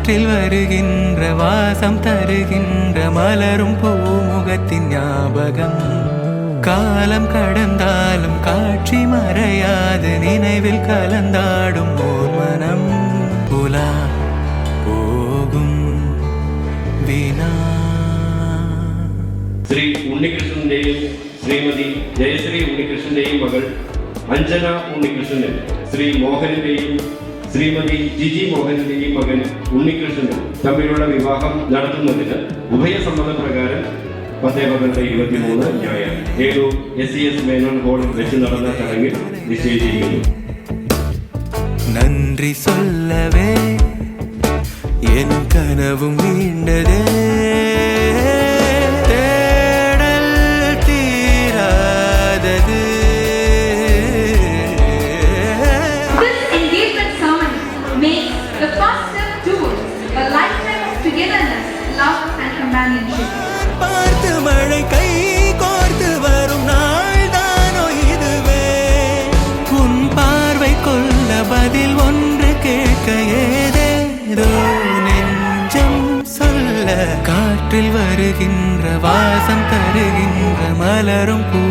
காற்றில் வருகின்ற வாசம் தருகின்ற மலரும் பூமுகத்தின் ஞாபகம். காலம் கடந்தாலும் காட்சி மறையாது நினைவில் கலந்தாடும் ஓர் மனம். புலா போகும் வினா. ശ്രീ ഉണ്ണികൃഷ്ണന്റെയും ശ്രീമതി ജയശ്രീ ഉണ്ണികൃഷ്ണന്റെയും മകൾ അഞ്ജന ഉണ്ണികൃഷ്ണനും ശ്രീ മോഹനന്റെയും ശ്രീമതി ജിജി മോഹനന്റെയും മകൻ ഉണ്ണികൃഷ്ണനും തമ്മിലുള്ള വിവാഹം നടത്തുന്നതിന് ഉഭയസമ്മതപ്രകാരം 10/23 ഞായർ ഏലൂർ SES മേനോൻ ഹാളിൽ വെച്ച് നടന്ന ചടങ്ങിൽ നിശ്ചയിച്ചിരിക്കുന്നു. நன்றி சொல்லவே என் கனவும் நீண்டதே. தேடல் தீராதது. This engagement ceremony makes the first step towards a lifetime of togetherness, love and companionship. பார்த்து மழை கை கோர்த்து வரும் நாள் தானோ இதுவே. உன் பார்வை கொள்ள பதில் ஒன்று கேட்க ஏதேதோ நெஞ்சம் சொல்ல. காற்றில் வருகின்ற வாசம் தருகின்ற மலரும் பூ